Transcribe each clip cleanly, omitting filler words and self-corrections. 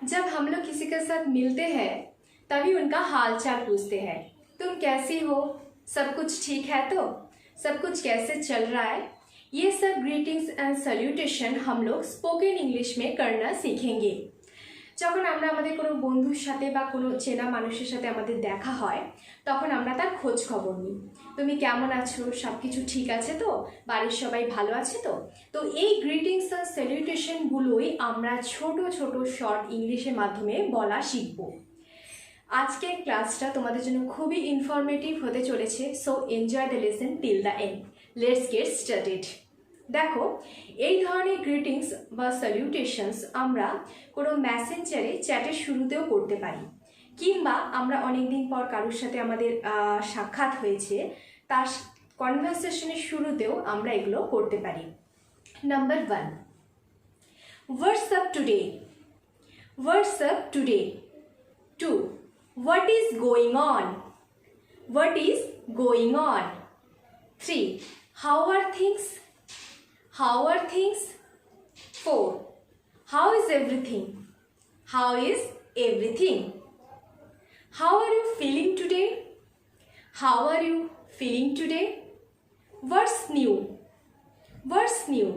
जब हम लोग किसी के साथ मिलते हैं तभी उनका हाल चाल पूछते हैं, तुम कैसी हो, सब कुछ ठीक है, तो सब कुछ कैसे चल रहा है। ये सब ग्रीटिंग्स एंड सैल्यूटेशन हम लोग स्पोकन इंग्लिश में करना सीखेंगे। যখন আমরা আমাদের কোনো বন্ধুর সাথে বা কোনো চেনা মানুষের সাথে আমাদের দেখা হয় তখন আমরা তার খোঁজ খবর নিই। তুমি কেমন আছো, সব কিছু ঠিক আছে তো, বাড়ির সবাই ভালো আছে তো। তো এই গ্রিটিংস আর স্যালুটেশনগুলোই আমরা ছোট ছোট শর্ট ইংলিশের মাধ্যমে বলা শিখব। আজকের ক্লাসটা তোমাদের জন্য খুবই ইনফরমেটিভ হতে চলেছে। So enjoy the lesson till the end. Let's get started. দেখো, এই ধরনের গ্রিটিংস বা স্যালুটেশনস আমরা কোনো মেসেঞ্জারে চ্যাটের শুরুতেও করতে পারি, কিংবা আমরা অনেক দিন পর কারোর সাথে আমাদের সাক্ষাৎ হয়েছে তার কনভারসেশনের শুরুতেও আমরা এগুলো করতে পারি। Number 1, what's up today. What's up today. 2, what is going on. What is going on. 3, how are things. How are things? 4, how is everything? How is everything? How are you feeling today? How are you feeling today? What's new? What's new?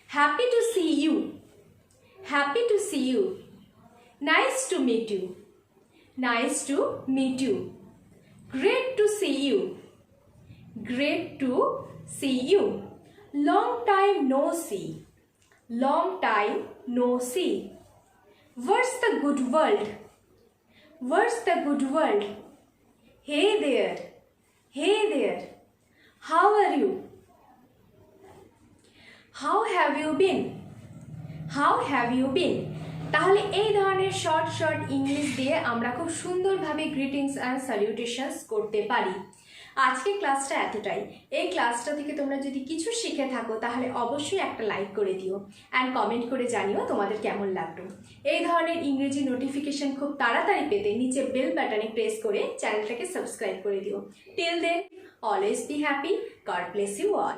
Happy to see you. Happy to see you. Nice to meet you. Nice to meet you. Great to see you. Great to see you. Long time no see. Long time no see. What's the good world? What's the good world? Hey there. Hey there. How are you? How have you been? How have you been? তাহলে এই ধরনের short English দিয়ে আমরা খুব সুন্দরভাবে greetings and স্যালুটেশনস করতে পারি। আজকের ক্লাসটা এতটাই। এই ক্লাসটা থেকে তোমরা যদি কিছু শিখে থাকো তাহলে অবশ্যই একটা লাইক করে দিও অ্যান্ড কমেন্ট করে জানিও তোমাদের কেমন লাগলো। এই ধরনের ইংরেজি নোটিফিকেশন খুব তাড়াতাড়ি পেতে নিচে বেল বাটনে প্রেস করে চ্যানেলটাকে সাবস্ক্রাইব করে দিও। Till then, always be happy. God bless you all.